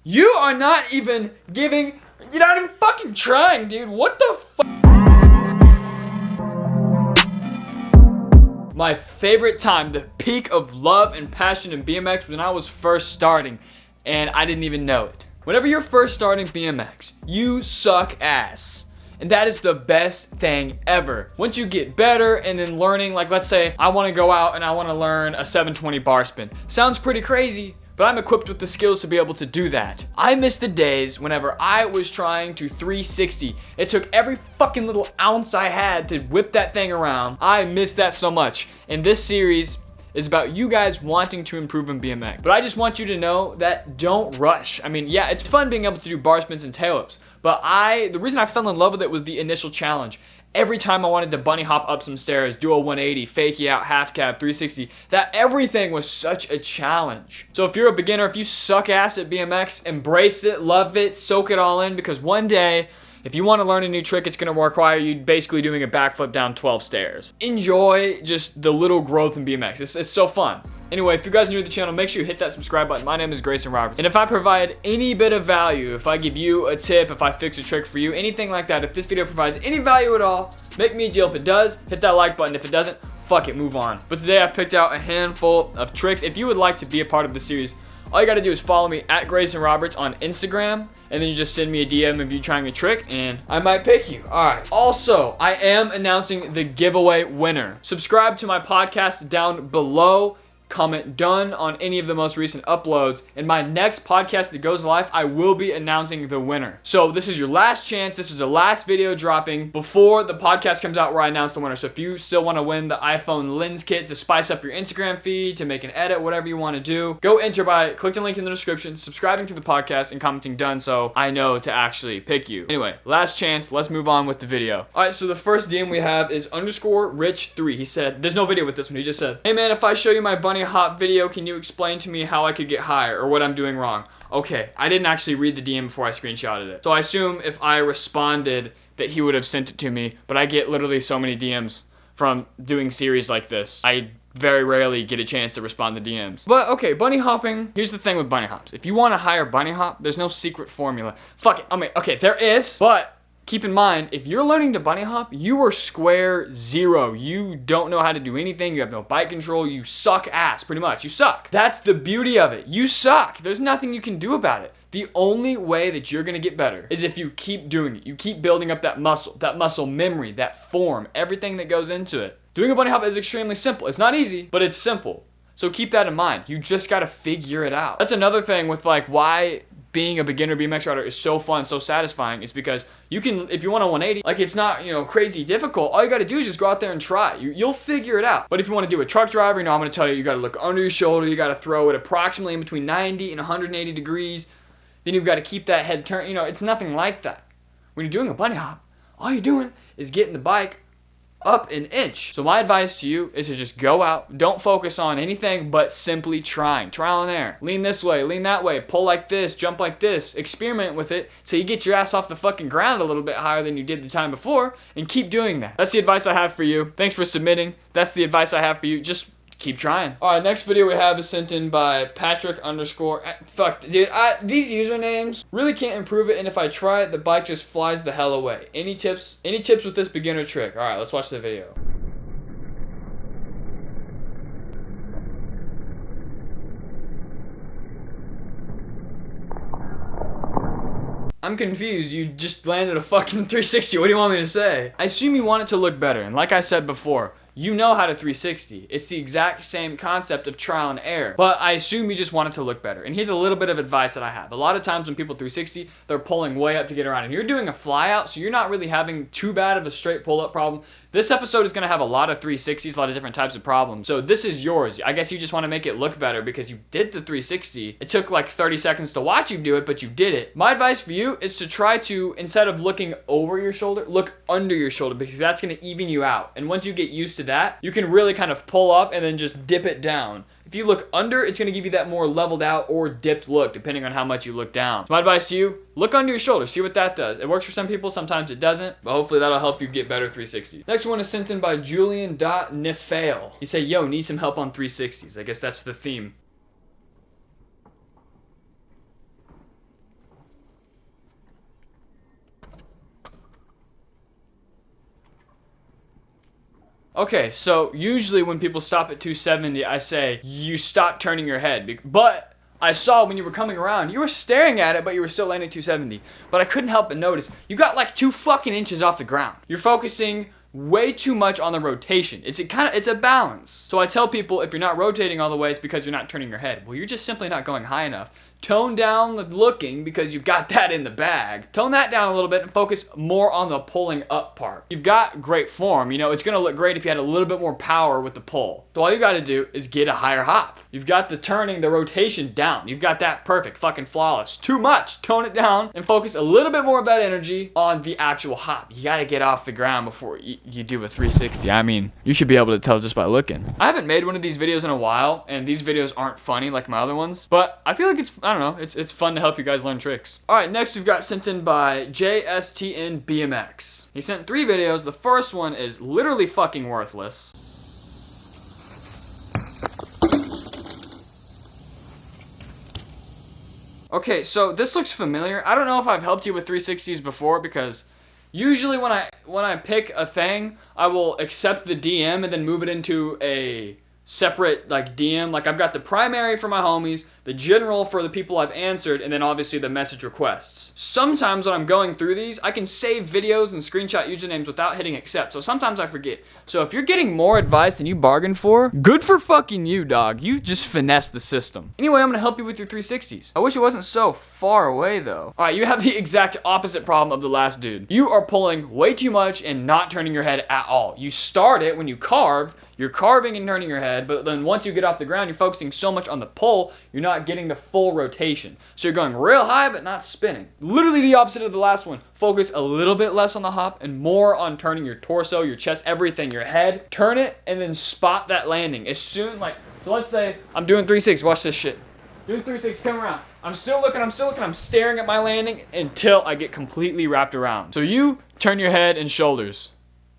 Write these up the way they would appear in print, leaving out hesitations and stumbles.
You are not even giving, you're not even fucking trying, dude. What the fuck? My favorite time, the peak of love and passion in BMX, when I was first starting, and I didn't even know it. Whenever you're first starting BMX, you suck ass. And that is the best thing ever. Once you get better and then learning, like let's say I want to go out and I want to learn a 720 bar spin. Sounds pretty crazy, but I'm equipped with the skills to be able to do that. I miss the days whenever I was trying to 360. It took every fucking little ounce I had to whip that thing around. I miss that so much. And this series is about you guys wanting to improve in BMX. But I just want you to know that don't rush. I mean, yeah, it's fun being able to do bar spins and tail whips, but the reason I fell in love with it was the initial challenge. Every time I wanted to bunny hop up some stairs, do a 180, fakey out, half cab, 360, that everything was such a challenge. So if you're a beginner, if you suck ass at BMX, embrace it, love it, soak it all in, because one day, if you want to learn a new trick, it's going to require you basically doing a backflip down 12 stairs. Enjoy just the little growth in BMX. It's so fun. Anyway, if you guys are new to the channel, make sure you hit that subscribe button. My name is Greyson Roberts. And if I provide any bit of value, if I give you a tip, if I fix a trick for you, anything like that, if this video provides any value at all, make me a deal. If it does, hit that like button. If it doesn't, fuck it, move on. But today I've picked out a handful of tricks. If you would like to be a part of the series, all you gotta do is follow me at Greyson Roberts on Instagram, and then you just send me a DM of you trying a trick, and I might pick you. All right. Also, I am announcing the giveaway winner. Subscribe to my podcast down below. Comment done on any of the most recent uploads. In my next podcast that goes live, I will be announcing the winner. So this is your last chance. This is the last video dropping before the podcast comes out where I announce the winner. So if you still want to win the iPhone lens kit to spice up your Instagram feed, to make an edit, whatever you want to do, go enter by clicking the link in the description, subscribing to the podcast, and commenting done so I know to actually pick you. Anyway, last chance. Let's move on with the video. All right, so the first DM we have is _Rich3. He said, there's no video with this one. He just said, hey man, if I show you my bunny hop video, can you explain to me how I could get higher or what I'm doing wrong? Okay, I didn't actually read the DM before I screenshotted it. So I assume if I responded that he would have sent it to me, but I get literally so many DMs from doing series like this. I very rarely get a chance to respond to DMs. But okay, bunny hopping. Here's the thing with bunny hops. If you want to hire bunny hop, there's no secret formula. Fuck it. I mean, okay, there is, but keep in mind, if you're learning to bunny hop, you are square zero. You don't know how to do anything. You have no bike control. You suck ass, pretty much. You suck. That's the beauty of it. You suck. There's nothing you can do about it. The only way that you're going to get better is if you keep doing it. You keep building up that muscle memory, that form, everything that goes into it. Doing a bunny hop is extremely simple. It's not easy, but it's simple. So keep that in mind. You just got to figure it out. That's another thing with like why being a beginner BMX rider is so fun, so satisfying. It's because you can, if you want a 180, like it's not, crazy difficult. All you got to do is just go out there and try. You'll figure it out. But if you want to do a truck driver, I'm going to tell you, you got to look under your shoulder. You got to throw it approximately in between 90 and 180 degrees. Then you've got to keep that head turned. It's nothing like that. When you're doing a bunny hop, all you're doing is getting the bike up an inch. So my advice to you is to just go out. Don't focus on anything but simply trying. Trial and error. Lean this way, lean that way, pull like this, jump like this. Experiment with it till you get your ass off the fucking ground a little bit higher than you did the time before, and keep doing that. That's the advice I have for you. Thanks for submitting. That's the advice I have for you. Just keep trying. All right, next video we have is sent in by Patrick _ fuck, dude, these usernames really can't improve it, and if I try it, the bike just flies the hell away. Any tips with this beginner trick? All right, let's watch the video. I'm confused. You just landed a fucking 360. What do you want me to say? I assume you want it to look better, and like I said before, you know how to 360. It's the exact same concept of trial and error. But I assume you just want it to look better. And here's a little bit of advice that I have. A lot of times when people 360, they're pulling way up to get around. And you're doing a fly out, so you're not really having too bad of a straight pull up problem. This episode is going to have a lot of 360s, a lot of different types of problems. So this is yours. I guess you just want to make it look better because you did the 360. It took like 30 seconds to watch you do it, but you did it. My advice for you is to try to, instead of looking over your shoulder, look under your shoulder, because that's going to even you out. And once you get used to that, you can really kind of pull up and then just dip it down. If you look under, it's going to give you that more leveled out or dipped look, depending on how much you look down. So my advice to you, look under your shoulder, see what that does. It works for some people, sometimes it doesn't, but hopefully that'll help you get better 360s. Next one is sent in by Julian.Nifail. He said, yo, need some help on 360s. I guess that's the theme. Okay, so usually when people stop at 270, I say, you stop turning your head. But I saw when you were coming around, you were staring at it, but you were still landing 270. But I couldn't help but notice, you got like 2 fucking inches off the ground. You're focusing way too much on the rotation. It's a balance. So I tell people, if you're not rotating all the way, it's because you're not turning your head. Well, you're just simply not going high enough. Tone down the looking because you've got that in the bag. Tone that down a little bit and focus more on the pulling up part. You've got great form. You know, it's gonna look great if you had a little bit more power with the pull. So all you gotta do is get a higher hop. You've got the turning, the rotation down. You've got that perfect, fucking flawless. Too much. Tone it down and focus a little bit more of that energy on the actual hop. You gotta get off the ground before you do a 360. I mean, you should be able to tell just by looking. I haven't made one of these videos in a while, and these videos aren't funny like my other ones, but I feel like I don't know, it's fun to help you guys learn tricks. All right, next we've got sent in by JSTN BMX. He sent 3 videos. The first one is literally fucking worthless. Okay, so this looks familiar. I don't know if I've helped you with 360s before, because usually when I pick a thing, I will accept the DM and then move it into a separate like DM. Like I've got the primary for my homies, the general for the people I've answered, and then obviously the message requests. Sometimes when I'm going through these, I can save videos and screenshot usernames without hitting accept, so sometimes I forget. So if you're getting more advice than you bargained for, good for fucking you, dog. You just finessed the system. Anyway, I'm gonna help you with your 360s. I wish it wasn't so far away though. All right, you have the exact opposite problem of the last dude. You are pulling way too much and not turning your head at all. You start it when you carve, you're carving and turning your head, but then once you get off the ground, you're focusing so much on the pull, you're not getting the full rotation. So you're going real high, but not spinning. Literally the opposite of the last one. Focus a little bit less on the hop and more on turning your torso, your chest, everything, your head. Turn it and then spot that landing. As soon, so let's say I'm doing 360, watch this shit. Doing 360, come around. I'm still looking, I'm staring at my landing until I get completely wrapped around. So you turn your head and shoulders.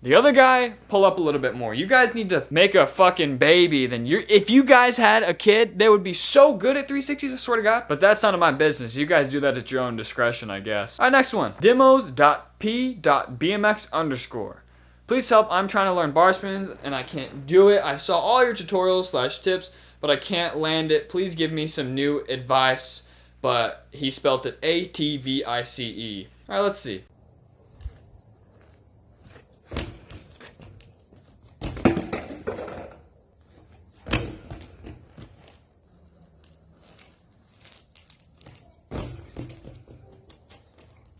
The other guy, pull up a little bit more. You guys need to make a fucking baby. If you guys had a kid, they would be so good at 360s, I swear to God. But that's none of my business. You guys do that at your own discretion, I guess. All right, next one. Demos.p.bmx_. Please help. I'm trying to learn bar spins and I can't do it. I saw all your tutorials / tips, but I can't land it. Please give me some new advice. But he spelt it ATVICE. All right, let's see.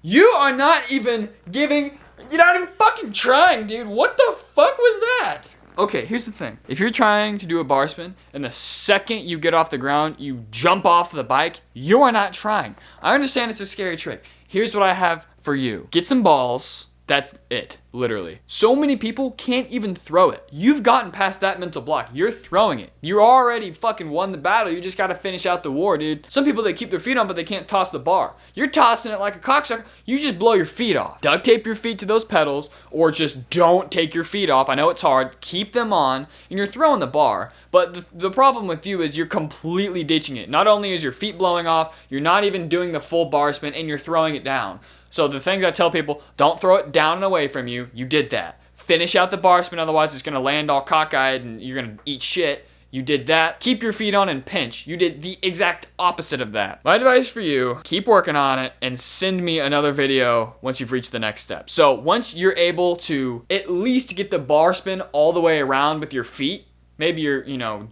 You are not even giving, you're not even fucking trying, dude. What the fuck was that? Okay, here's the thing. If you're trying to do a bar spin and the second you get off the ground, you jump off the bike, you are not trying. I understand it's a scary trick. Here's what I have for you. Get some balls. That's it, literally. So many people can't even throw it. You've gotten past that mental block. You're throwing it. You already fucking won the battle. You just gotta finish out the war, dude. Some people, they keep their feet on, but they can't toss the bar. You're tossing it like a cocksucker. You just blow your feet off. Duct tape your feet to those pedals, or just don't take your feet off. I know it's hard. Keep them on, and you're throwing the bar. But the problem with you is you're completely ditching it. Not only is your feet blowing off, you're not even doing the full bar spin, and you're throwing it down. So the things I tell people, don't throw it down and away from you. You did that. Finish out the bar spin, otherwise it's going to land all cockeyed and you're going to eat shit. You did that. Keep your feet on and pinch. You did the exact opposite of that. My advice for you, keep working on it and send me another video once you've reached the next step. So once you're able to at least get the bar spin all the way around with your feet, maybe you're,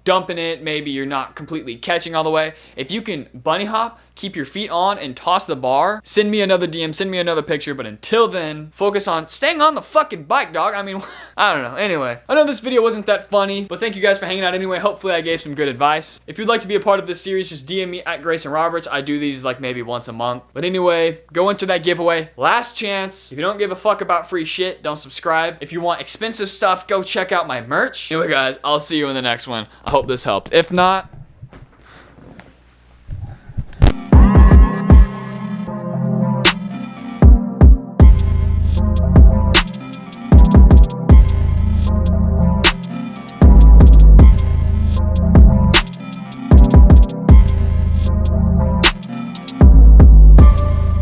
dumping it. Maybe you're not completely catching all the way. If you can bunny hop, keep your feet on, and toss the bar, send me another DM, send me another picture. But until then, focus on staying on the fucking bike, dog. I mean, I don't know. Anyway, I know this video wasn't that funny, but thank you guys for hanging out anyway. Hopefully I gave some good advice. If you'd like to be a part of this series, just DM me at Greyson Roberts. I do these like maybe once a month. But anyway, go into that giveaway. Last chance. If you don't give a fuck about free shit, don't subscribe. If you want expensive stuff, go check out my merch. Anyway, guys, I'll see you in the next one. I hope this helped. If not,